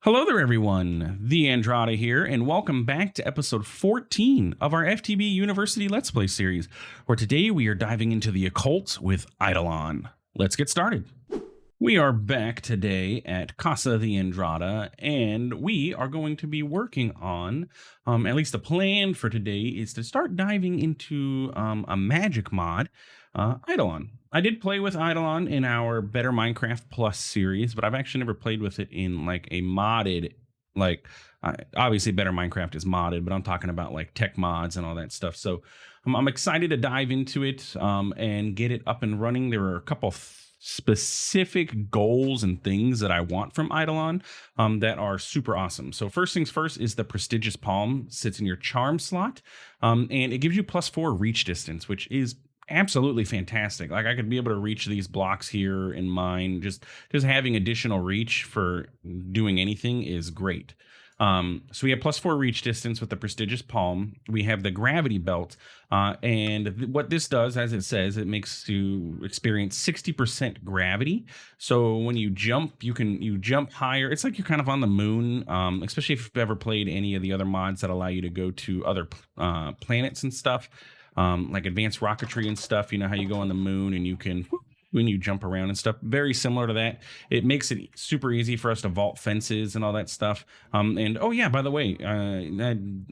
Hello there, everyone. TheAndrata here, and welcome back to episode 14 of our FTB University Let's Play series, where today we are diving into the occult with Eidolon. Let's get started. We are back today at Casa TheAndrata, and we are going to be working on, at least the plan for today is to start diving into a magic mod, Eidolon. I did play with Eidolon in our Better Minecraft Plus series, but I've actually never played with it in like a modded, like obviously Better Minecraft is modded, but I'm talking about like tech mods and all that stuff. So I'm excited to dive into it and get it up and running. There are a couple specific goals and things that I want from Eidolon that are super awesome. So first things first is the prestigious palm sits in your charm slot, and it gives you +4 reach distance, which is absolutely fantastic. Like I could be able to reach these blocks here in mine. Just having additional reach for doing anything is great. So we have +4 reach distance with the prestigious palm. We have the gravity belt, and what this does, as it says, it makes you experience 60% gravity. So when you jump, you jump higher. It's like you're kind of on the moon, especially if you've ever played any of the other mods that allow you to go to other planets and stuff, like advanced rocketry and stuff. You know how you go on the moon and you can when you jump around and stuff, very similar to that. It makes it super easy for us to vault fences and all that stuff. And oh yeah, by the way,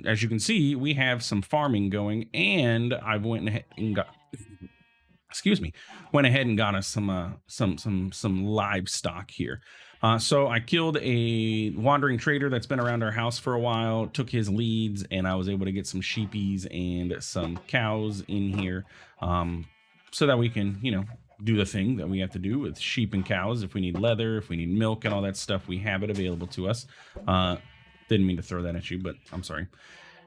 as you can see, we have some farming going, and I went ahead and got, excuse me, went ahead and got us some livestock here. So I killed a wandering trader that's been around our house for a while, took his leads, and I was able to get some sheepies and some cows in here, so that we can, do the thing that we have to do with sheep and cows. If we need leather, if we need milk and all that stuff, we have it available to us. Didn't mean to throw that at you, but I'm sorry.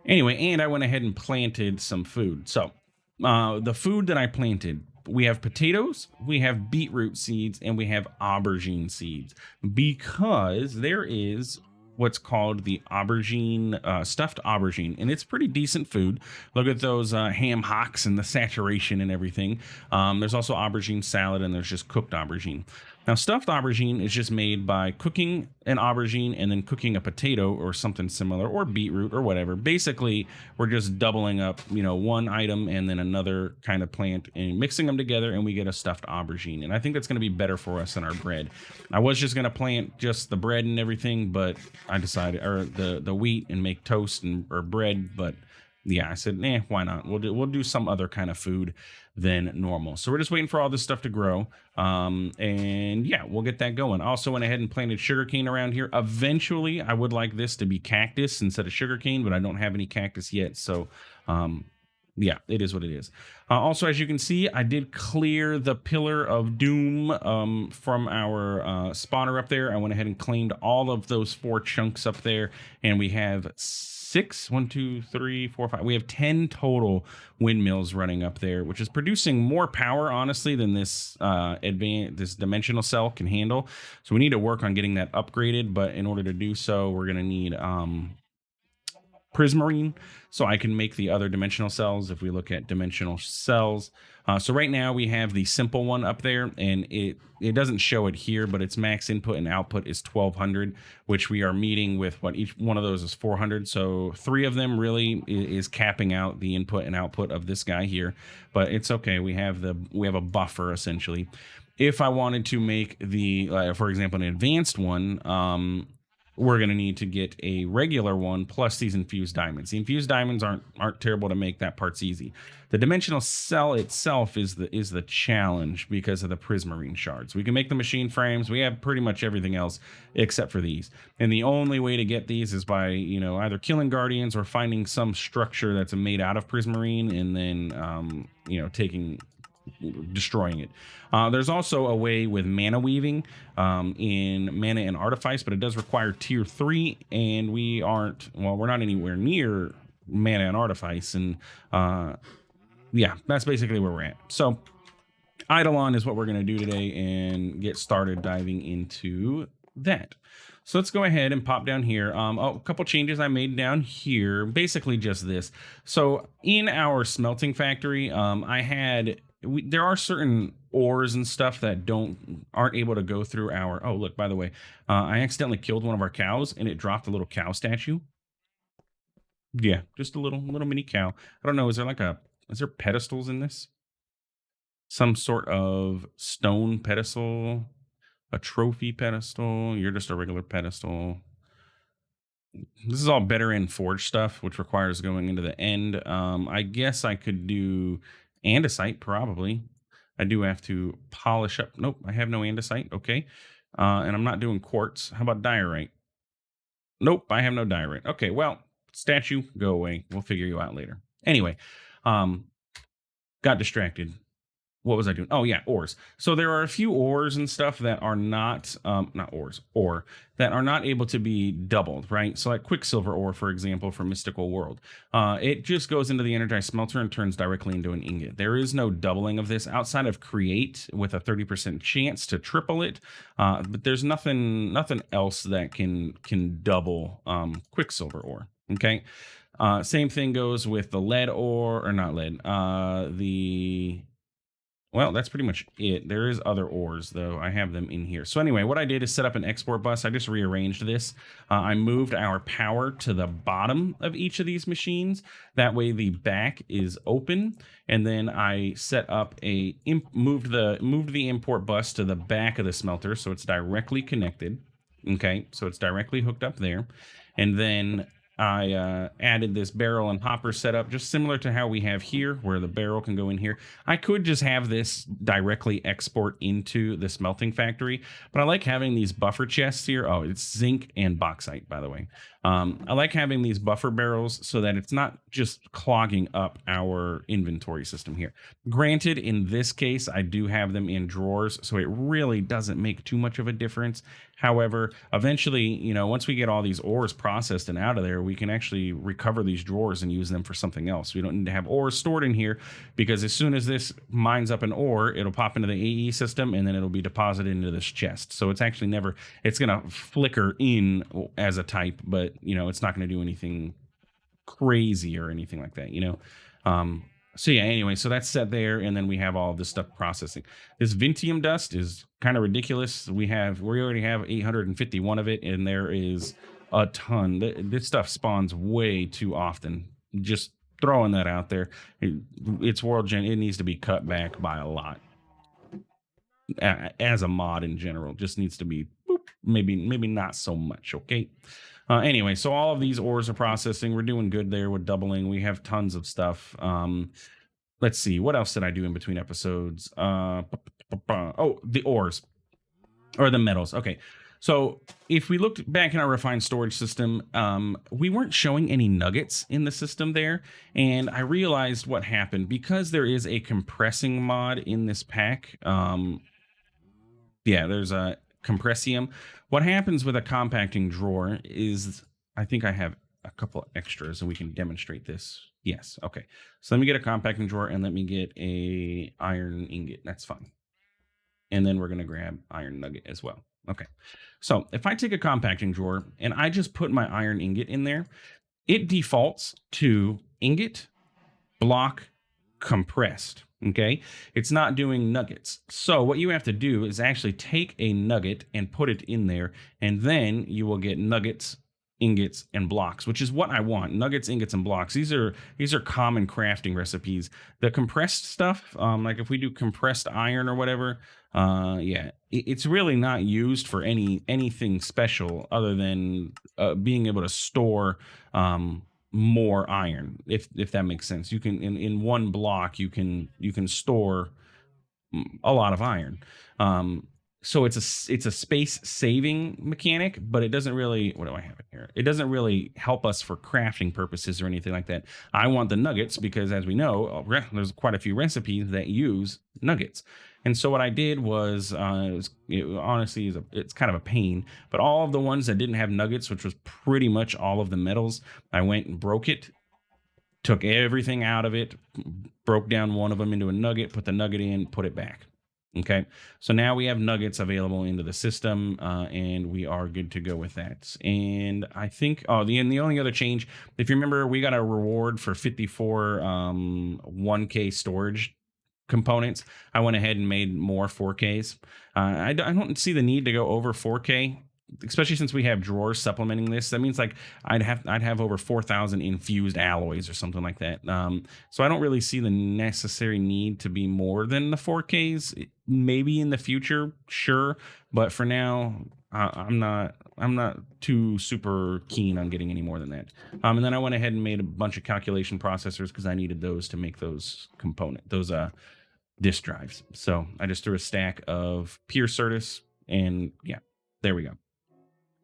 Anyway, and I went ahead and planted some food. So the food that I planted, we have potatoes, we have beetroot seeds, and we have aubergine seeds, because there is what's called the aubergine, stuffed aubergine, and it's pretty decent food. Look at those ham hocks and the saturation and everything. There's also aubergine salad, and there's just cooked aubergine. Now, stuffed aubergine is just made by cooking an aubergine and then cooking a potato or something similar, or beetroot or whatever. Basically, we're just doubling up, one item and then another kind of plant and mixing them together, and we get a stuffed aubergine. And I think that's going to be better for us than our bread. I was just going to plant just the bread and everything, but I decided, or the wheat, and make toast or bread, but yeah, I said, why not? We'll do some other kind of food than normal. So we're just waiting for all this stuff to grow. And yeah, we'll get that going. I also went ahead and planted sugarcane around here. Eventually, I would like this to be cactus instead of sugarcane, but I don't have any cactus yet. So yeah, it is what it is. Also, as you can see, I did clear the Pillar of Doom from our spawner up there. I went ahead and claimed all of those 4 chunks up there, and we have 6, 1, 2, 3, 4, 5. We have 10 total windmills running up there, which is producing more power, honestly, than this this dimensional cell can handle. So we need to work on getting that upgraded. But in order to do so, we're going to need prismarine, so I can make the other dimensional cells. If we look at dimensional cells, so right now we have the simple one up there, and it doesn't show it here, but its max input and output is 1200, which we are meeting with what each one of those is 400. So 3 of them really is capping out the input and output of this guy here, but it's okay. We have a buffer essentially. If I wanted to make the for example, an advanced one, we're going to need to get a regular one plus these infused diamonds. The infused diamonds aren't terrible to make. That part's easy. The dimensional cell itself is the challenge because of the prismarine shards. We can make the machine frames. We have pretty much everything else except for these. And the only way to get these is by, either killing guardians or finding some structure that's made out of prismarine and then, destroying it. There's also a way with mana weaving in Mana and Artifice, but it does require tier 3, and we're not anywhere near Mana and Artifice, and yeah, that's basically where we're at. So Eidolon is what we're going to do today and get started diving into that. So let's go ahead and pop down here. A couple changes I made down here, basically just this. So in our smelting factory, I had there are certain ores and stuff that aren't able to go through our. Oh, look, by the way, I accidentally killed one of our cows and it dropped a little cow statue. Yeah, just a little mini cow. I don't know. Is there pedestals in this? Some sort of stone pedestal, a trophy pedestal. You're just a regular pedestal. This is all better in forge stuff, which requires going into the end. I guess I could do andesite, probably. I do have to polish up. Nope, I have no andesite. Okay. And I'm not doing quartz. How about diorite? Nope, I have no diorite. Okay, well, statue, go away. We'll figure you out later. Anyway, um, got distracted. What was I doing? Oh yeah, ores. So there are a few ores and stuff that are not ores, ore that are not able to be doubled, right? So like Quicksilver ore, for example, from Mystical World, it just goes into the energized smelter and turns directly into an ingot. There is no doubling of this outside of create with a 30% chance to triple it, but there's nothing else that can double Quicksilver ore. Okay. Same thing goes with the lead ore, or not lead. Well, that's pretty much it. There is other ores, though. I have them in here. So anyway, what I did is set up an export bus. I just rearranged this. I moved our power to the bottom of each of these machines. That way the back is open. And then I set up moved the import bus to the back of the smelter, so it's directly connected. Okay, so it's directly hooked up there. And then I added this barrel and hopper setup, just similar to how we have here, where the barrel can go in here. I could just have this directly export into the smelting factory, but I like having these buffer chests here. Oh, it's zinc and bauxite, by the way. I like having these buffer barrels so that it's not just clogging up our inventory system here. Granted, in this case, I do have them in drawers, so it really doesn't make too much of a difference. However, eventually, once we get all these ores processed and out of there, we can actually recover these drawers and use them for something else. We don't need to have ores stored in here, because as soon as this mines up an ore, it'll pop into the AE system and then it'll be deposited into this chest. So it's actually it's going to flicker in as a type, but it's not going to do anything crazy or anything like that, So yeah, anyway, so that's set there, and then we have all this stuff processing. This Vintium dust is kind of ridiculous. We already have 851 of it, and there is a ton. This stuff spawns way too often. Just throwing that out there. It's world gen. It needs to be cut back by a lot. As a mod in general, just needs to be maybe not so much. Okay. Anyway, so all of these ores are processing. We're doing good there with doubling. We have tons of stuff. Let's see. What else did I do in between episodes? Oh, the ores or the metals. Okay. So if we looked back in our refined storage system, we weren't showing any nuggets in the system there. And I realized what happened because there is a compressing mod in this pack. There's a compressium. What happens with a compacting drawer is, I think I have a couple of extras and we can demonstrate this. Yes. Okay. So let me get a compacting drawer and let me get a iron ingot. That's fine. And then we're going to grab iron nugget as well. Okay. So if I take a compacting drawer and I just put my iron ingot in there, it defaults to ingot, block, compressed. Okay. It's not doing nuggets. So what you have to do is actually take a nugget and put it in there, and then you will get nuggets, ingots, and blocks, which is what I want. Nuggets, ingots, and blocks. These are common crafting recipes. The compressed stuff, like if we do compressed iron or whatever, it's really not used for anything special other than being able to store more iron, if that makes sense. You can in one block you can store a lot of iron. So it's a space saving mechanic, but it doesn't really, what do I have in here? It doesn't really help us for crafting purposes or anything like that. I want the nuggets because, as we know, there's quite a few recipes that use nuggets. And so what I did was, honestly, it's kind of a pain, but all of the ones that didn't have nuggets, which was pretty much all of the metals, I went and broke it, took everything out of it, broke down one of them into a nugget, put the nugget in, put it back. Okay, so now we have nuggets available into the system, and we are good to go with that. And I think, the only other change, if you remember, we got a reward for 54 1K storage components, I went ahead and made more 4Ks. I don't see the need to go over 4K, especially since we have drawers supplementing this. That means like I'd have over 4,000 infused alloys or something like that. So I don't really see the necessary need to be more than the 4Ks. Maybe in the future, sure, but for now, I'm not too super keen on getting any more than that. And then I went ahead and made a bunch of calculation processors because I needed those to make those disk drives. So I just threw a stack of pure Certus, and yeah, there we go.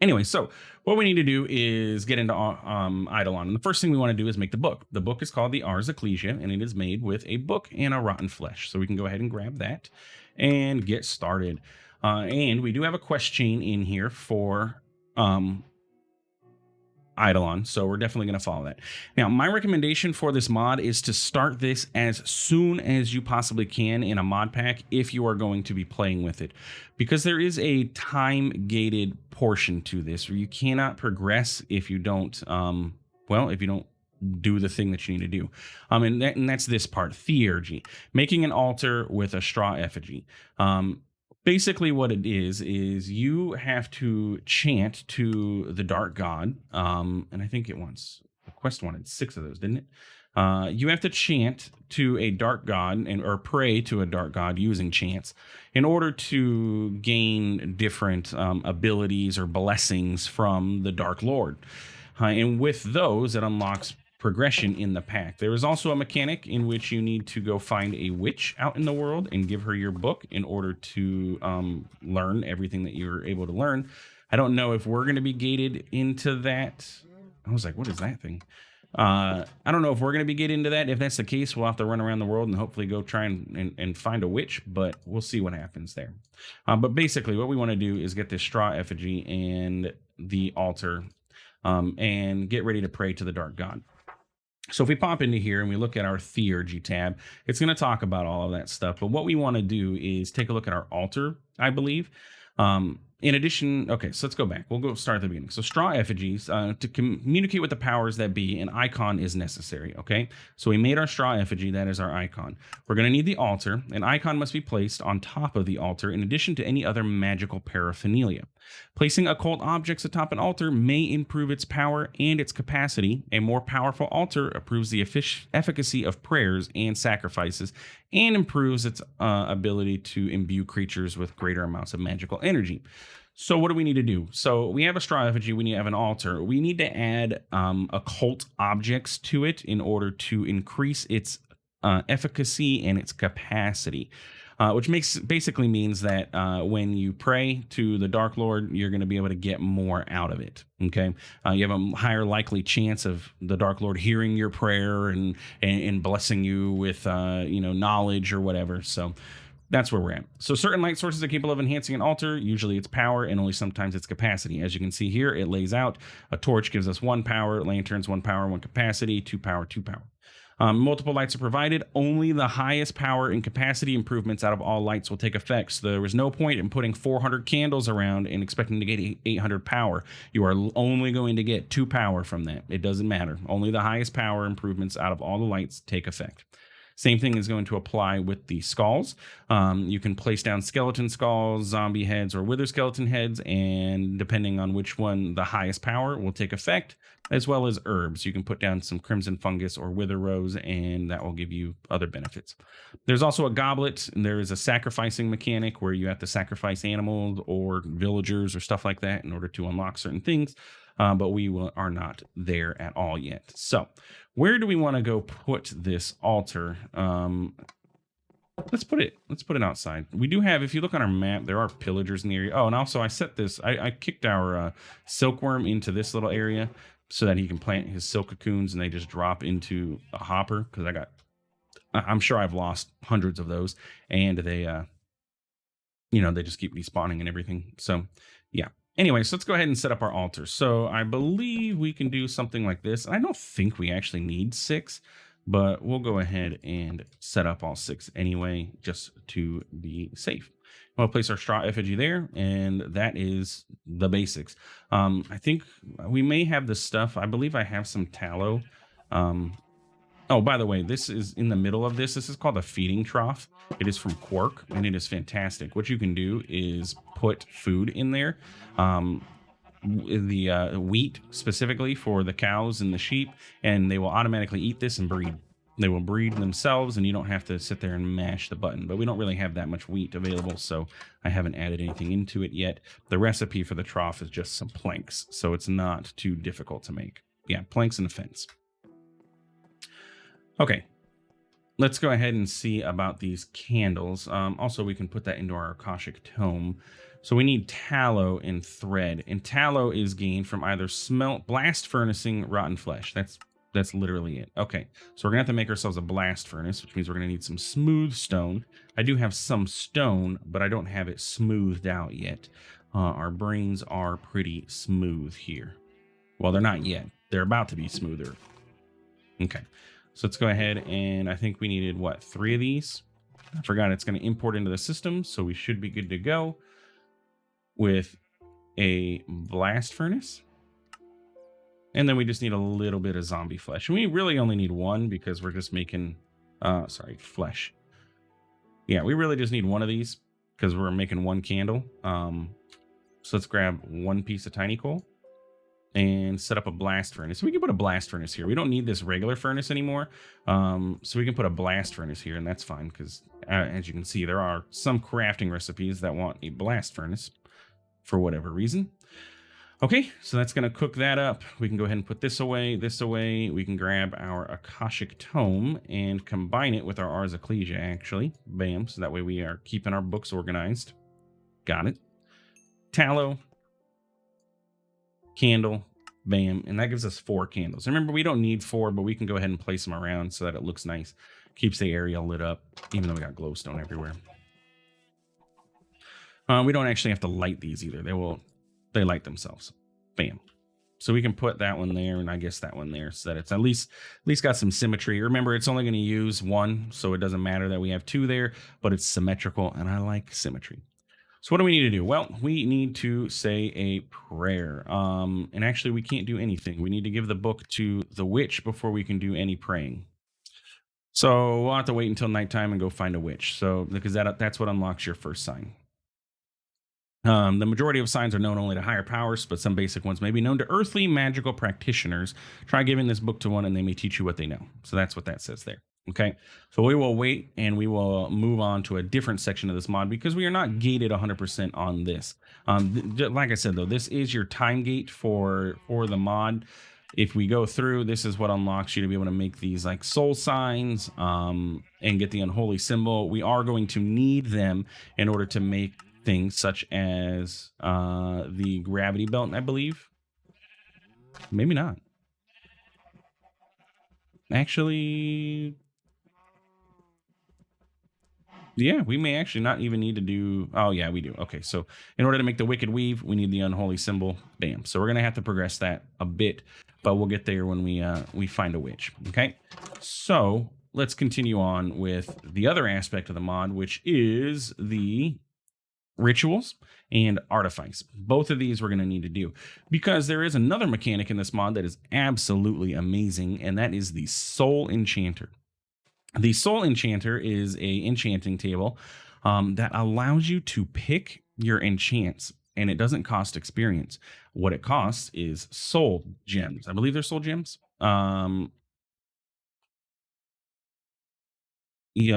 Anyway, so what we need to do is get into Eidolon. And the first thing we want to do is make the book. The book is called the Ars Ecclesia, and it is made with a book and a rotten flesh. So we can go ahead and grab that and get started. And we do have a quest chain in here for Eidolon, so we're definitely going to follow that. Now, my recommendation for this mod is to start this as soon as you possibly can in a mod pack if you are going to be playing with it, because there is a time-gated portion to this where you cannot progress if you don't, if you don't do the thing that you need to do. And that's this part, theurgy, making an altar with a straw effigy. Basically what it is you have to chant to the dark god. And I think the quest wanted 6 of those, didn't it? You have to chant to a dark god or pray to a dark god using chants in order to gain different abilities or blessings from the Dark Lord. And with those, it unlocks progression in the pack. There is also a mechanic in which you need to go find a witch out in the world and give her your book in order to learn everything that you're able to learn. I don't know if we're going to be gated into that. I was like, what is that thing? I don't know if we're going to be gated into that. If that's the case, we'll have to run around the world and hopefully go try and find a witch, but we'll see what happens there. But basically what we want to do is get this straw effigy and the altar and get ready to pray to the dark god. So if we pop into here and we look at our theurgy tab, it's going to talk about all of that stuff. But what we want to do is take a look at our altar, I believe. In addition, okay, so let's go back. We'll go start at the beginning. So straw effigies, to communicate with the powers that be, an icon is necessary, okay? So we made our straw effigy, that is our icon. We're going to need the altar. An icon must be placed on top of the altar in addition to any other magical paraphernalia. Placing occult objects atop an altar may improve its power and its capacity. A more powerful altar improves the efficacy of prayers and sacrifices and improves its ability to imbue creatures with greater amounts of magical energy. So what do we need to do? So we have a straw effigy, we need to have an altar. We need to add occult objects to it in order to increase its efficacy and its capacity. Which basically means that when you pray to the Dark Lord, you're going to be able to get more out of it. Okay, you have a higher likely chance of the Dark Lord hearing your prayer and blessing you with knowledge or whatever. So that's where we're at. So certain light sources are capable of enhancing an altar. Usually it's power and only sometimes it's capacity. As you can see here, it lays out a torch gives us 1 power, lanterns 1 power, 1 capacity, 2 power, 2 power. Multiple lights are provided. Only the highest power and capacity improvements out of all lights will take effect. So there was no point in putting 400 candles around and expecting to get 800 power. You are only going to get 2 power from that. It doesn't matter. Only the highest power improvements out of all the lights take effect. Same thing is going to apply with the skulls. You can place down skeleton skulls, zombie heads, or wither skeleton heads, and depending on which one the highest power will take effect, as well as herbs. You can put down some crimson fungus or wither rose, and that will give you other benefits. There's also a goblet, and there is a sacrificing mechanic where you have to sacrifice animals or villagers or stuff like that in order to unlock certain things. But we are not there at all yet. So where do we want to go put this altar? Let's put it outside. We do have, if you look on our map, there are pillagers in the area. Oh, and also I set this, I kicked our silkworm into this little area so that he can plant his silk cocoons and they just drop into a hopper, because I'm sure I've lost hundreds of those, and they they just keep despawning and everything. So yeah. Anyway, so let's go ahead and set up our altar. So I believe we can do something like this. I don't think we actually need 6, but we'll go ahead and set up all 6 anyway, just to be safe. We'll place our straw effigy there, and that is the basics. I think we may have this stuff. I believe I have some tallow. Oh, by the way, this is in the middle of this. This is called a feeding trough. It is from Quark, and it is fantastic. What you can do is put food in there. Um, the wheat specifically for the cows and the sheep, and they will automatically eat this and breed. They will breed themselves, and you don't have to sit there and mash the button. But we don't really have that much wheat available, so I haven't added anything into it yet. The recipe for the trough is just some planks, so it's not too difficult to make. Yeah, planks and a fence. Okay, let's go ahead and see about these candles. Also, we can put that into our Akashic Tome. So we need tallow and thread, and tallow is gained from either blast furnacing rotten flesh. That's literally it. Okay, so we're gonna have to make ourselves a blast furnace, which means we're gonna need some smooth stone. I do have some stone, but I don't have it smoothed out yet. Our brains are pretty smooth here. Well, they're not yet. They're about to be smoother. Okay. So let's go ahead, and I think we needed, what, 3 of these? I forgot it's going to import into the system, so we should be good to go with a blast furnace. And then we just need a little bit of zombie flesh. And we really only need 1 because we're just making, flesh. Yeah, we really just need 1 of these because we're making 1 candle. So let's grab 1 piece of tiny coal and set up a blast furnace. So we can put a blast furnace here. We don't need this regular furnace anymore. So we can put a blast furnace here, and that's fine because as you can see, there are some crafting recipes that want a blast furnace for whatever reason. Okay, so that's going to cook that up. We can go ahead and put this away, this away. We can grab our Akashic Tome and combine it with our Ars Ecclesia, actually. Bam, so that way we are keeping our books organized. Got it. Tallow. Candle, bam, and that gives us 4 candles. Remember, we don't need 4, but we can go ahead and place them around so that it looks nice. Keeps the area lit up, even though we got glowstone everywhere. We don't actually have to light these either. They light themselves. Bam. So we can put that one there, and I guess that one there, so that it's at least got some symmetry. Remember, it's only going to use 1, so it doesn't matter that we have 2 there, but it's symmetrical, and I like symmetry. So what do we need to do? Well, we need to say a prayer. And actually, we can't do anything. We need to give the book to the witch before we can do any praying. So we'll have to wait until nighttime and go find a witch. So because that's what unlocks your first sign. The majority of signs are known only to higher powers, but some basic ones may be known to earthly magical practitioners. Try giving this book to one, and they may teach you what they know. So that's what that says there. Okay, so we will wait and we will move on to a different section of this mod because we are not gated 100% on this. Like I said, though, this is your time gate for the mod. If we go through, this is what unlocks you to be able to make these like soul signs and get the unholy symbol. We are going to need them in order to make things such as the gravity belt, I believe. Maybe not. Actually, yeah, we may actually not even need to do... Oh, yeah, we do. Okay, so in order to make the Wicked Weave, we need the Unholy Symbol. Bam. So we're going to have to progress that a bit, but we'll get there when we find a witch. Okay, so let's continue on with the other aspect of the mod, which is the rituals and artifice. Both of these we're going to need to do because there is another mechanic in this mod that is absolutely amazing, and that is the Soul Enchanter. The Soul Enchanter is a enchanting table that allows you to pick your enchants, and it doesn't cost experience. What it costs is soul gems. I believe they're soul gems. Yeah,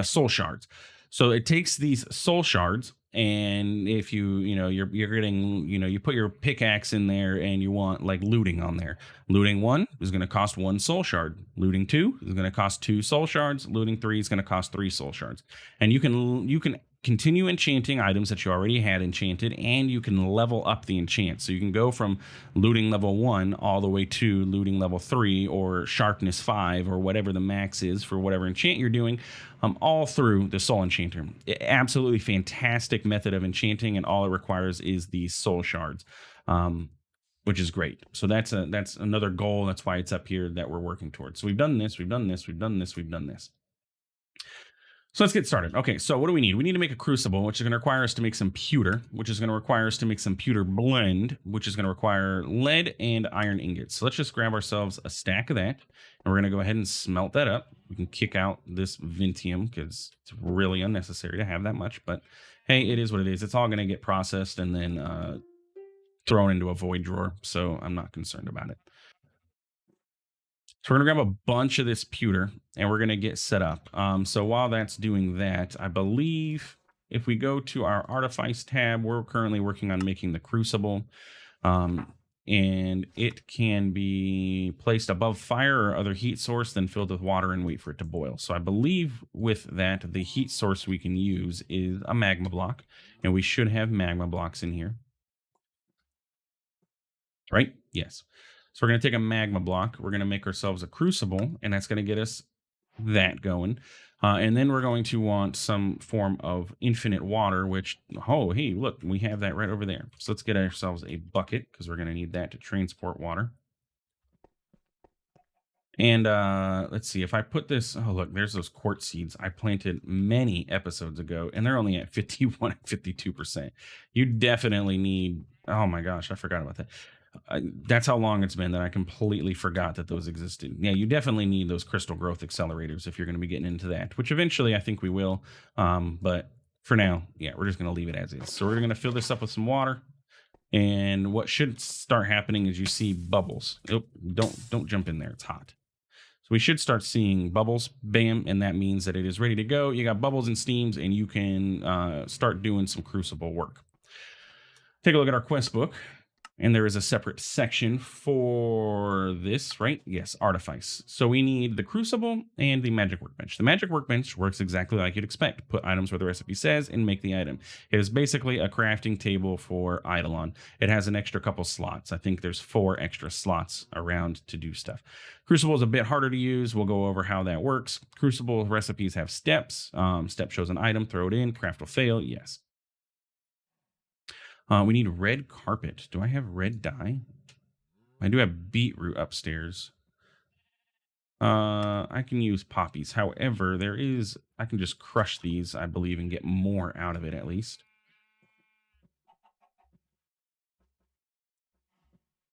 soul shards. So it takes these soul shards, and if you're getting, you put your pickaxe in there and you want like looting on there. Looting 1 is going to cost 1 soul shard. Looting 2 is going to cost 2 soul shards. Looting 3 is going to cost 3 soul shards. And you can continue enchanting items that you already had enchanted, and you can level up the enchant. So you can go from looting level 1 all the way to looting level 3 or sharpness 5 or whatever the max is for whatever enchant you're doing, all through the Soul Enchanter. Absolutely fantastic method of enchanting, and all it requires is the soul shards, which is great. So that's another goal. That's why it's up here that we're working towards. So we've done this, we've done this, we've done this, we've done this. So let's get started. Okay, so what do we need? We need to make a crucible, which is going to require us to make some pewter, which is going to require us to make some pewter blend, which is going to require lead and iron ingots. So let's just grab ourselves a stack of that, and we're going to go ahead and smelt that up. We can kick out this Vintium because it's really unnecessary to have that much, but hey, it is what it is. It's all going to get processed and then thrown into a void drawer, so I'm not concerned about it. So we're gonna grab a bunch of this pewter and we're gonna get set up. So while that's doing that, I believe if we go to our artifice tab, we're currently working on making the crucible. And it can be placed above fire or other heat source, then filled with water and wait for it to boil. So I believe with that, the heat source we can use is a magma block, and we should have magma blocks in here. Right? Yes. So we're going to take a magma block. We're going to make ourselves a crucible, and that's going to get us that going. And then we're going to want some form of infinite water, which, oh, hey, look, we have that right over there. So let's get ourselves a bucket because we're going to need that to transport water. And let's see, if I put this, oh, look, there's those quartz seeds I planted many episodes ago, and they're only at 51 and 52%. You definitely need, oh my gosh, I forgot about that. That's how long it's been that I completely forgot that those existed. Yeah, you definitely need those crystal growth accelerators if you're going to be getting into that, which eventually I think we will. But for now, yeah, we're just going to leave it as is. So we're going to fill this up with some water. And what should start happening is you see bubbles. Oh, don't jump in there. It's hot. So we should start seeing bubbles, bam, and that means that it is ready to go. You got bubbles and steams, and you can start doing some crucible work. Take a look at our quest book. And there is a separate section for this, right? Yes, artifice. So we need the crucible and the magic workbench. The magic workbench works exactly like you'd expect. Put items where the recipe says and make the item. It is basically a crafting table for Eidolon. It has an extra couple slots. I think there's 4 extra slots around to do stuff. Crucible is a bit harder to use. We'll go over how that works. Crucible recipes have steps. Step shows an item, throw it in, craft will fail. Yes. We need red carpet. Do I have red dye? I do have beetroot upstairs. I can use poppies. However, I can just crush these, I believe, and get more out of it at least.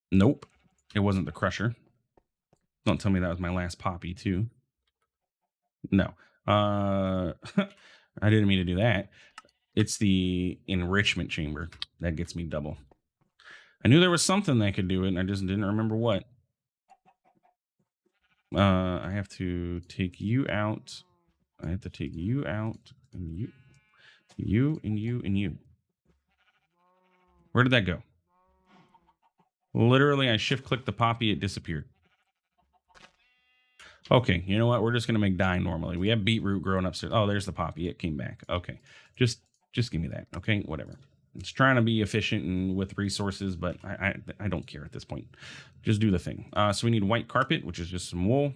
Nope. It wasn't the crusher. Don't tell me that was my last poppy, too. No. I didn't mean to do that. It's the enrichment chamber that gets me double. I knew there was something that could do it, and I just didn't remember what. I have to take you out. I have to take you out, and you, and you. Where did that go? Literally, I shift-clicked the poppy, it disappeared. Okay, you know what? We're just going to make dye normally. We have beetroot growing upstairs. Oh, there's the poppy. It came back. Okay, just give me that. Okay, whatever. It's trying to be efficient and with resources, but I don't care at this point. Just do the thing. So we need white carpet, which is just some wool.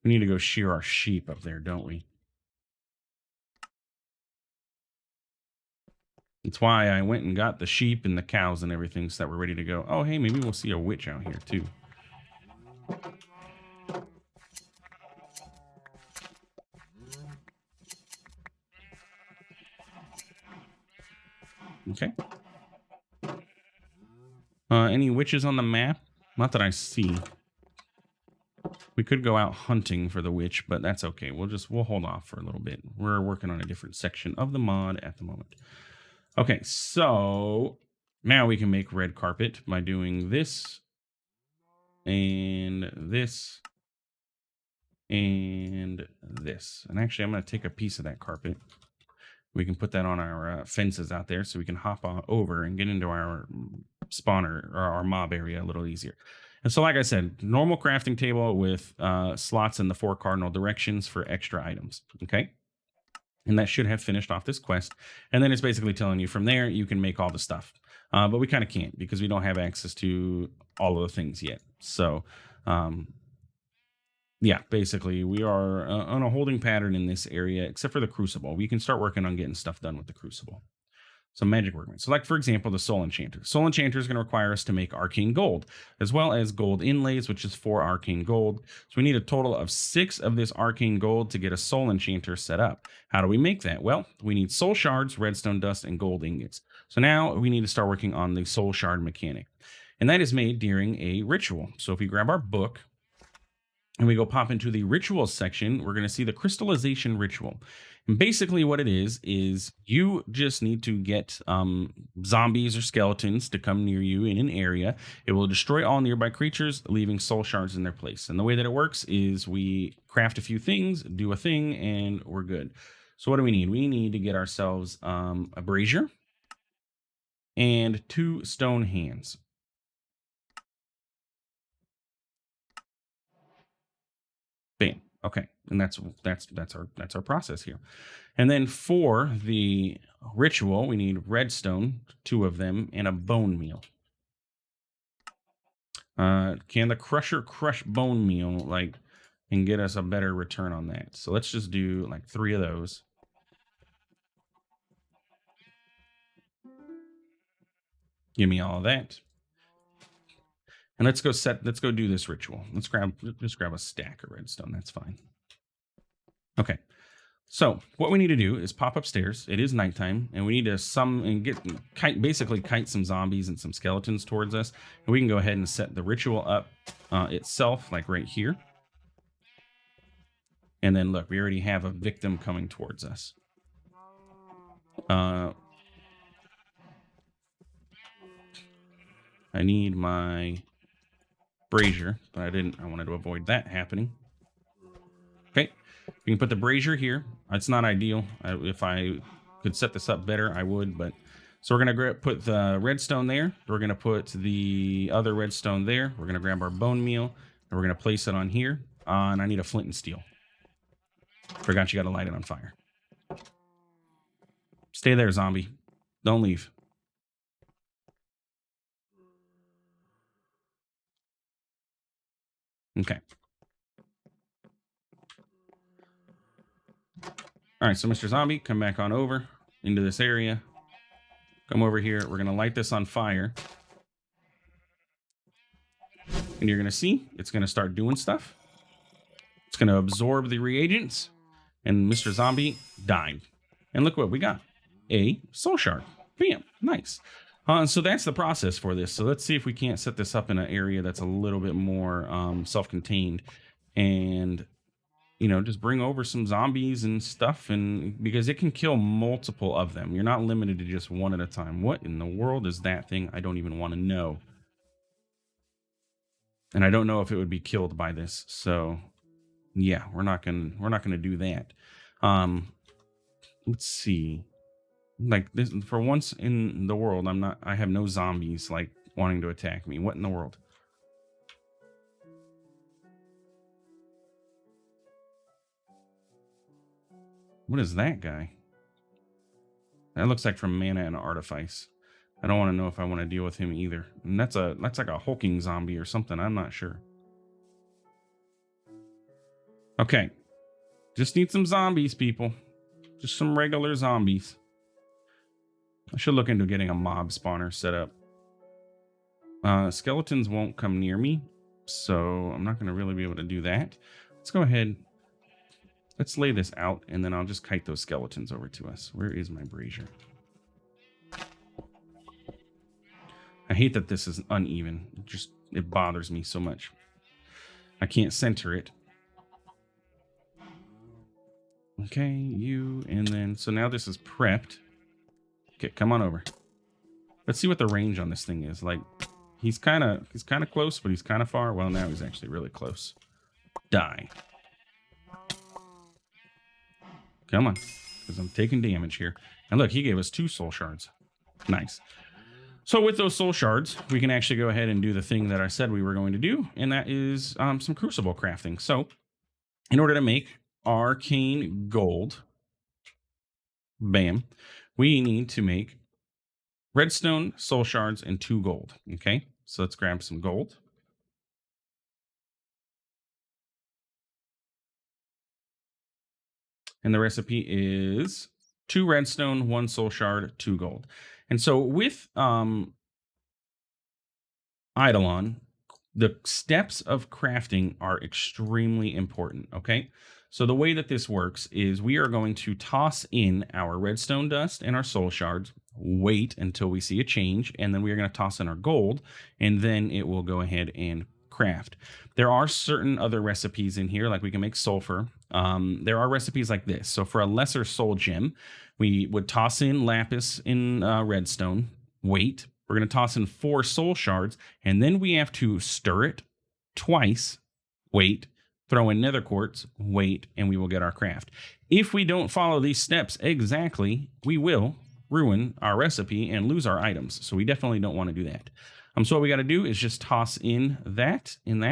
We need to go shear our sheep up there, don't we? That's why I went and got the sheep and the cows and everything so that we're ready to go. Oh, hey, maybe we'll see a witch out here too. Okay. Any witches on the map? Not that I see. We could go out hunting for the witch, but that's okay. We'll hold off for a little bit. We're working on a different section of the mod at the moment. Okay, so now we can make red carpet by doing this and this and this. And actually, I'm going to take a piece of that carpet. We can put that on our fences out there so we can hop over and get into our spawner or our mob area a little easier. And so, like I said, normal crafting table with slots in the 4 cardinal directions for extra items. Okay. And that should have finished off this quest. And then it's basically telling you from there, you can make all the stuff. But we kind of can't because we don't have access to all of the things yet. So, yeah, basically we are on a holding pattern in this area, except for the Crucible. We can start working on getting stuff done with the Crucible. some magic workbench. So like, for example, the Soul Enchanter. Soul Enchanter is going to require us to make arcane gold, as well as gold inlays, which is 4 arcane gold. So we need a total of 6 of this arcane gold to get a Soul Enchanter set up. How do we make that? Well, we need soul shards, redstone dust, and gold ingots. So now we need to start working on the soul shard mechanic. And that is made during a ritual. So if we grab our book, and we go pop into the rituals section, we're going to see the crystallization ritual. And basically what it is you just need to get zombies or skeletons to come near you in an area. It will destroy all nearby creatures, leaving soul shards in their place. And the way that it works is we craft a few things, do a thing, and we're good. So what do we need? We need to get ourselves a brazier and 2 stone hands. Bam. Okay. And that's our process here. And then for the ritual, we need redstone, 2 of them, and a bone meal. Can the crusher crush bone meal and get us a better return on that? So let's just do like 3 of those. Give me all of that. And let's go do this ritual. Let's just grab a stack of redstone. That's fine. Okay. So what we need to do is pop upstairs. It is nighttime, and we need to basically kite some zombies and some skeletons towards us. And we can go ahead and set the ritual up itself, like right here. And then look, we already have a victim coming towards us. I need my brazier, but I wanted to avoid that happening. Okay. We can put the brazier here. It's not ideal. If I could set this up better, I would. But so we're going to put the redstone there. We're going to put the other redstone there. We're going to grab our bone meal, and we're going to place it on here. And I need a flint and steel. Forgot you got to light it on fire. Stay there, zombie. Don't leave. Okay. All right, so Mr. Zombie, come back on over into this area. Come over here. We're going to light this on fire. And you're going to see it's going to start doing stuff. It's going to absorb the reagents. And Mr. Zombie died. And look what we got. A soul shard. Bam. Nice. So that's the process for this. So let's see if we can't set this up in an area that's a little bit more self-contained. And just bring over some zombies and stuff, and because it can kill multiple of them. You're not limited to just one at a time. What in the world is that thing? I don't even want to know. And I don't know if it would be killed by this. So yeah, we're not gonna do that. Let's see. Like this, for once in the world, I have no zombies like wanting to attack me. What in the world? What is that guy? That looks like from Mana and Artifice. I don't want to know if I want to deal with him either. And that's like a hulking zombie or something. I'm not sure. Okay. Just need some zombies, people. Just some regular zombies. I should look into getting a mob spawner set up. Skeletons won't come near me, so I'm not going to really be able to do that. Let's go ahead. Let's lay this out, and then I'll just kite those skeletons over to us. Where is my brazier? I hate that this is uneven. It bothers me so much. I can't center it. Okay, and then, so now this is prepped. Okay, come on over. Let's see what the range on this thing is. Like, he's kind of close, but he's kind of far. Well, now he's actually really close. Die. Come on, because I'm taking damage here. And look, he gave us 2 soul shards. Nice. So with those soul shards, we can actually go ahead and do the thing that I said we were going to do, and that is some crucible crafting. So in order to make arcane gold, bam, we need to make redstone, soul shards, and 2 gold. Okay, so let's grab some gold. And the recipe is 2 redstone, 1 soul shard, 2 gold. And so with Eidolon, the steps of crafting are extremely important, okay? So the way that this works is we are going to toss in our redstone dust and our soul shards, wait until we see a change, and then we are going to toss in our gold, and then it will go ahead and craft. There are certain other recipes in here, like we can make sulfur. There are recipes like this. So for a lesser soul gem, we would toss in lapis in redstone, wait. We're going to toss in 4 soul shards, and then we have to stir it twice, wait, throw in nether quartz, wait, and we will get our craft. If we don't follow these steps exactly, we will ruin our recipe and lose our items. So we definitely don't want to do that. So what we got to do is just toss in that, and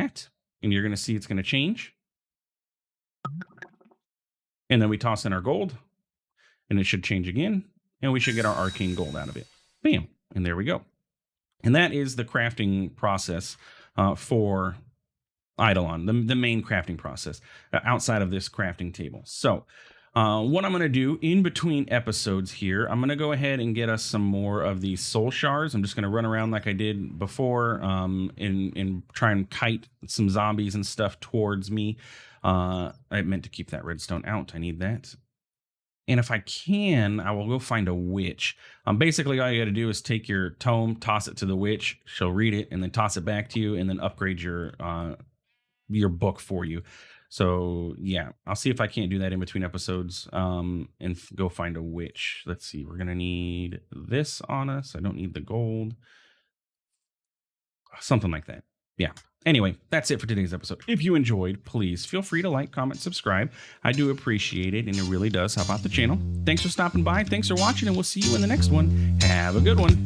you're going to see it's going to change. And then we toss in our gold, and it should change again, and we should get our arcane gold out of it. Bam. And there we go. And that is the crafting process for Eidolon, the main crafting process outside of this crafting table. So what I'm going to do in between episodes here, I'm going to go ahead and get us some more of these soul shards. I'm just going to run around like I did before and try and kite some zombies and stuff towards me. I meant to keep that redstone out. I need that. And if I can, I will go find a witch. Basically, all you got to do is take your tome, toss it to the witch. She'll read it and then toss it back to you, and then upgrade your book for you. So yeah, I'll see if I can't do that in between episodes and go find a witch. Let's see. We're gonna need this on us. I don't need the gold. Something like that. Yeah. Anyway, that's it for today's episode. If you enjoyed, please feel free to like, comment, subscribe. I do appreciate it, and it really does help out the channel. Thanks for stopping by. Thanks for watching, and we'll see you in the next one. Have a good one.